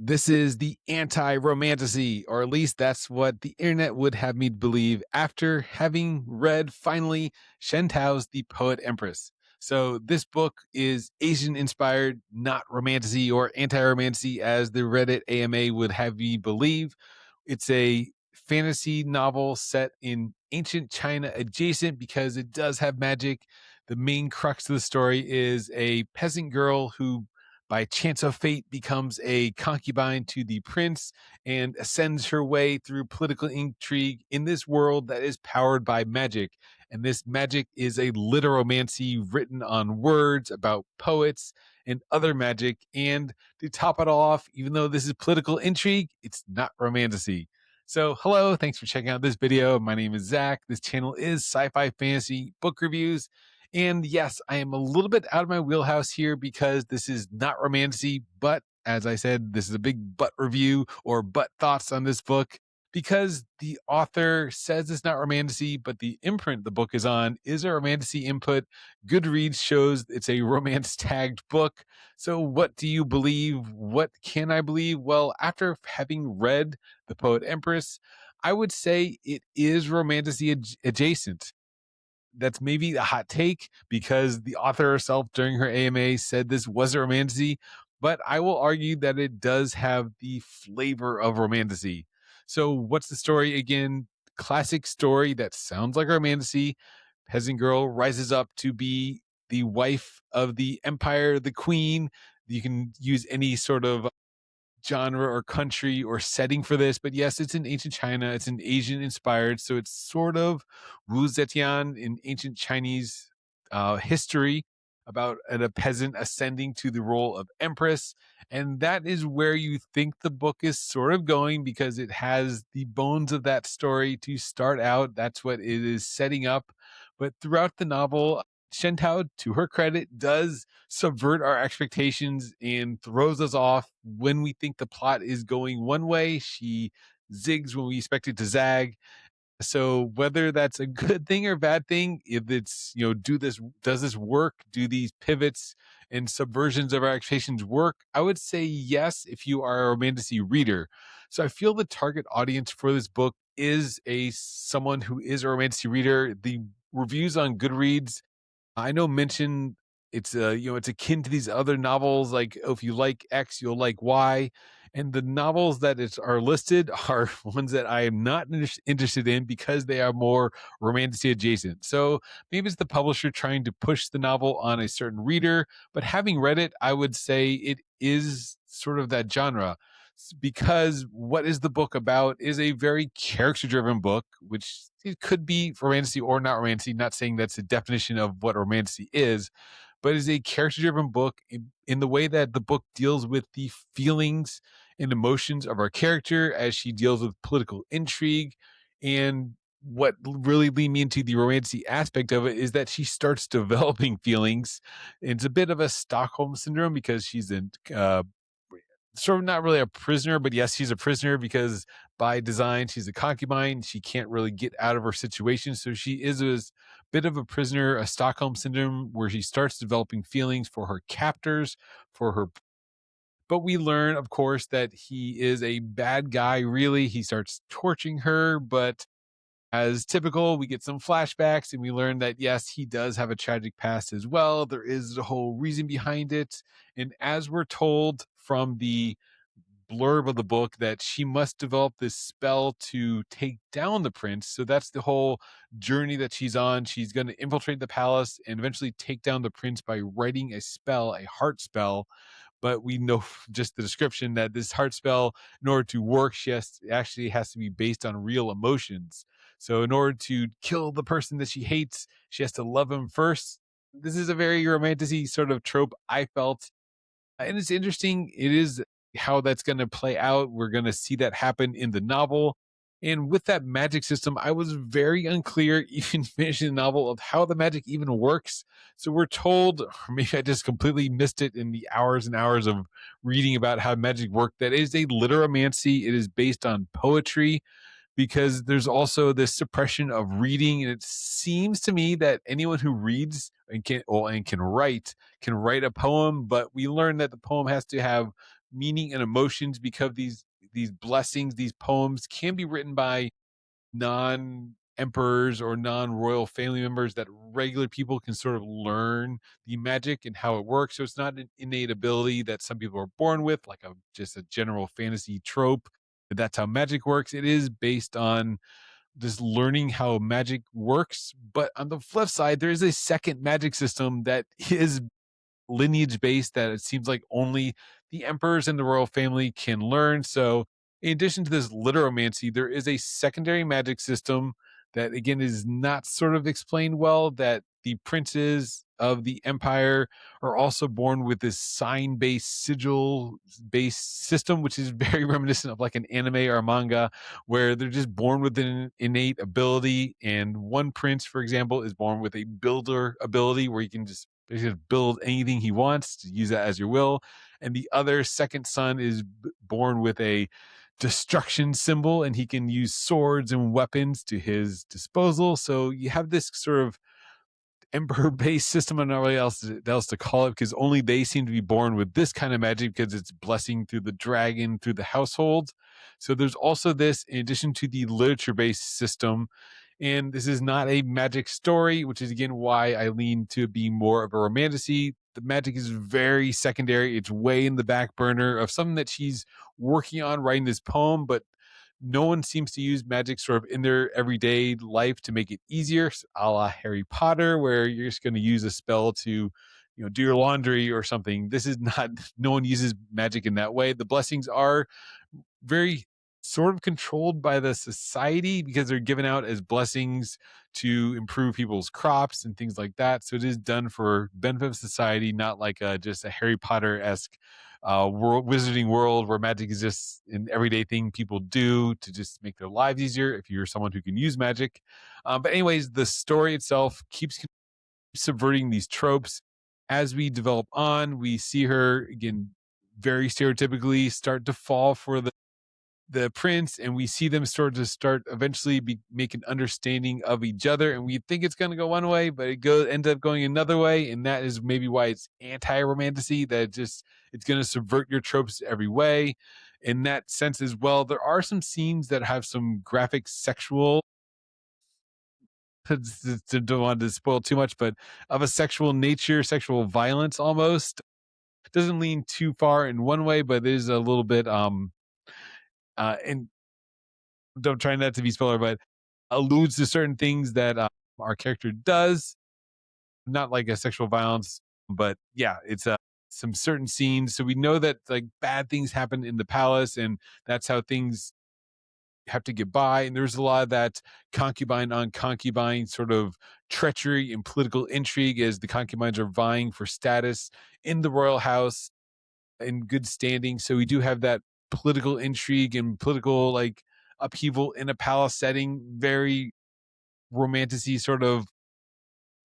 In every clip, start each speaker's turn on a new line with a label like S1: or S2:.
S1: This is the anti-romantasy, or at least that's what the internet would have me believe after having read finally Shen Tao's The Poet Empress. So this book is Asian inspired, not romantasy or anti-romantasy as the Reddit AMA would have me believe. It's a fantasy novel set in ancient China adjacent because it does have magic. The main crux of the story is a peasant girl who by chance of fate becomes a concubine to the prince and ascends her way through political intrigue in this world that is powered by magic. And this magic is a literomancy written on words about poets and other magic. And to top it all off, even though this is political intrigue, it's not romantasy. So, hello, thanks for checking out this video. My name is Zach. This channel is Sci-Fi Fantasy Book Reviews. And yes, I am a little bit out of my wheelhouse here because this is not romantasy, but as I said, this is a big butt review or butt thoughts on this book because the author says it's not romantasy, but the imprint the book is on is a romantasy input. Goodreads shows it's a romance tagged book. So what do you believe? What can I believe? Well, after having read The Poet Empress, I would say it is romantasy adjacent. That's maybe a hot take because the author herself during her AMA said this was a romantasy, but I will argue that it does have the flavor of romantasy. So, what's the story again? Classic story that sounds like a romantasy. Peasant girl rises up to be the wife of the empire, the queen. You can use any sort of genre or country or setting for this, but yes, it's in ancient China. It's an Asian inspired, so it's sort of Wu Zetian in ancient Chinese history about a peasant ascending to the role of empress, and that is where you think the book is sort of going because it has the bones of that story to start out. That's what it is setting up, but throughout the novel, Shen Tao, to her credit, does subvert our expectations and throws us off when we think the plot is going one way. She zigs when we expect it to zag. So whether that's a good thing or bad thing, if it's, does this work? Do these pivots and subversions of our expectations work? I would say yes if you are a romantasy reader. So I feel the target audience for this book is someone who is a romantasy reader. The reviews on Goodreads I know mention it's akin to these other novels like, oh, if you like X, you'll like Y. And the novels that are listed are ones that I am not interested in because they are more romantasy adjacent. So maybe it's the publisher trying to push the novel on a certain reader, but having read it, I would say it is sort of that genre because what is the book about is a very character driven book, which it could be romantasy or not romantasy. Not saying that's the definition of what romantasy is, but is a character driven book in the way that the book deals with the feelings and emotions of our character as she deals with political intrigue. And what really lead me into the romantasy aspect of it is that she starts developing feelings. It's a bit of a Stockholm syndrome because she's in sort of not really a prisoner, but yes, she's a prisoner because by design, she's a concubine. She can't really get out of her situation. So she is a bit of a prisoner, a Stockholm syndrome, where she starts developing feelings for her captors, for her. But we learn, of course, that he is a bad guy, really. He starts torturing her, but as typical, we get some flashbacks and we learn that, yes, he does have a tragic past as well. There is a whole reason behind it. And as we're told from the blurb of the book that she must develop this spell to take down the prince. So that's the whole journey that she's on. She's going to infiltrate the palace and eventually take down the prince by writing a spell, a heart spell. But we know just the description that this heart spell, in order to work, actually has to be based on real emotions. So in order to kill the person that she hates, she has to love him first. This is a very romantic sort of trope, I felt, and it's interesting. It is how that's going to play out. We're going to see that happen in the novel. And with that magic system, I was very unclear, even finishing the novel, of how the magic even works. So we're told, or maybe I just completely missed it in the hours and hours of reading about how magic worked, that it is a literomancy. It is based on poetry because there's also this suppression of reading, and it seems to me that anyone who reads and can write a poem, but we learn that the poem has to have meaning and emotions because these blessings, these poems can be written by non emperors or non royal family members that regular people can sort of learn the magic and how it works. So it's not an innate ability that some people are born with, like a just a general fantasy trope. That's how magic works. It is based on just learning how magic works. But on the flip side, there is a second magic system that is lineage based that it seems like only the emperors and the royal family can learn. So, in addition to this literomancy, there is a secondary magic system that, again, is not sort of explained well. That the princes of the empire are also born with this sign based, sigil based system, which is very reminiscent of like an anime or a manga, where they're just born with an innate ability. And one prince, for example, is born with a builder ability where you can just build anything he wants to use that as your will. And the other second son is born with a destruction symbol and he can use swords and weapons to his disposal. So you have this sort of emperor based system. I don't know really else to call it because only they seem to be born with this kind of magic because it's blessing through the dragon, through the household. So there's also this, in addition to the literature based system, and this is not a magic story, which is again why I lean to be more of a romantasy. The magic is very secondary. It's way in the back burner of something that she's working on writing this poem, but no one seems to use magic sort of in their everyday life to make it easier, a la Harry Potter, where you're just going to use a spell to, do your laundry or something. This is not, no one uses magic in that way. The blessings are very sort of controlled by the society because they're given out as blessings to improve people's crops and things like that. So it is done for benefit of society, not like just a Harry Potter esque world, wizarding world where magic is just an everyday thing people do to just make their lives easier if you're someone who can use magic. But anyways, the story itself keeps subverting these tropes. As we develop on, we see her again very stereotypically start to fall for the prince, and we see them start eventually make an understanding of each other, and we think it's going to go one way but it ends up going another way, and that is maybe why it's anti-romantasy, that it's going to subvert your tropes every way in that sense as well. There are some scenes that have some graphic sexual don't want to spoil too much, but of a sexual nature, sexual violence almost. Doesn't lean too far in one way, but there's a little bit and don't try not to be spoiler, but alludes to certain things that our character does, not like a sexual violence, but yeah, it's some certain scenes. So we know that like bad things happen in the palace, and that's how things have to get by. And there's a lot of that concubine on concubine sort of treachery and political intrigue as the concubines are vying for status in the royal house in good standing. So we do have that political intrigue and political like upheaval in a palace setting, very romanticy sort of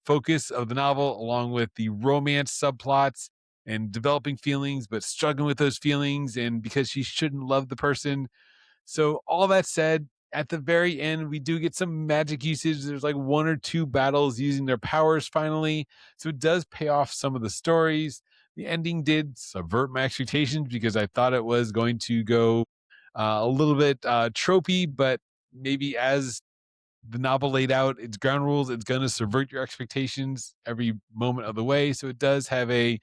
S1: focus of the novel, along with the romance subplots and developing feelings, but struggling with those feelings. And because she shouldn't love the person, so all that said, at the very end, we do get some magic usage. There's like one or two battles using their powers finally. So it does pay off some of the stories. The ending did subvert my expectations because I thought it was going to go a little bit tropey, but maybe as the novel laid out its ground rules, it's going to subvert your expectations every moment of the way. So it does have a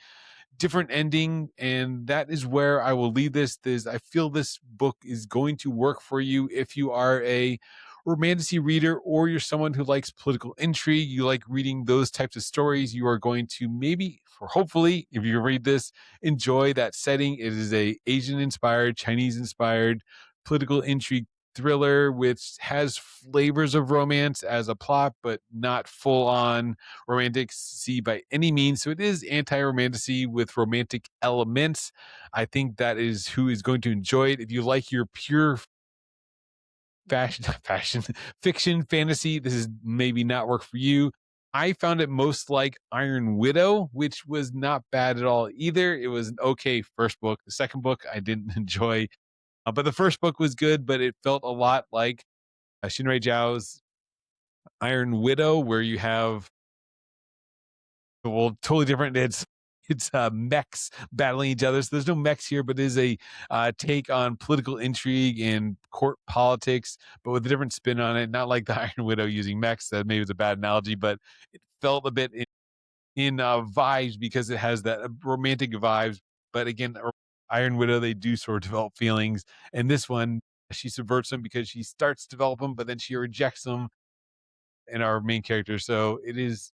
S1: different ending, and that is where I will leave this. I feel this book is going to work for you if you are a romantasy reader or you're someone who likes political intrigue, you like reading those types of stories. You are going to maybe, or hopefully, if you read this, enjoy that setting. It is a Asian inspired, Chinese inspired political intrigue thriller which has flavors of romance as a plot but not full on romantic see by any means. So it is anti-romantasy with romantic elements. I think that is who is going to enjoy it. If you like your pure fashion fiction fantasy, this is maybe not work for you. I found it most like Iron Widow, which was not bad at all either. It was an okay first book. The second book I didn't enjoy, but the first book was good, but it felt a lot like Shinrei Zhao's Iron Widow, where you have, well, totally different. It's it's mechs battling each other. So there's no mechs here, but it is a take on political intrigue and court politics, but with a different spin on it. Not like the Iron Widow using mechs. That maybe was a bad analogy, but it felt a bit in vibes because it has that romantic vibes. But again, Iron Widow, they do sort of develop feelings. And this one, she subverts them because she starts to develop them, but then she rejects them in our main character. So it is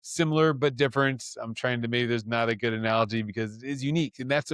S1: similar but different. I'm trying to, maybe there's not a good analogy because it is unique, and that's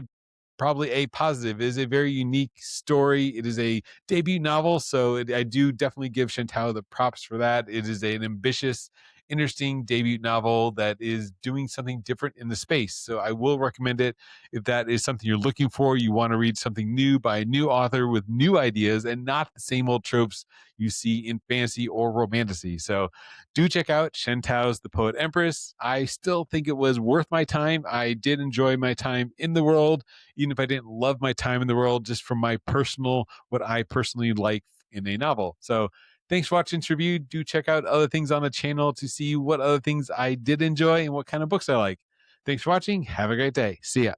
S1: probably a positive. It is a very unique story. It is a debut novel, so I do definitely give Shen Tao the props for that. It is an ambitious, interesting debut novel that is doing something different in the space. So I will recommend it if that is something you're looking for. You want to read something new by a new author with new ideas and not the same old tropes you see in fantasy or romantasy. So do check out Shen Tao's The Poet Empress. I still think it was worth my time. I did enjoy my time in the world, even if I didn't love my time in the world, just from my personal, what I personally like in a novel. So thanks for watching this review. Do check out other things on the channel to see what other things I did enjoy and what kind of books I like. Thanks for watching. Have a great day. See ya.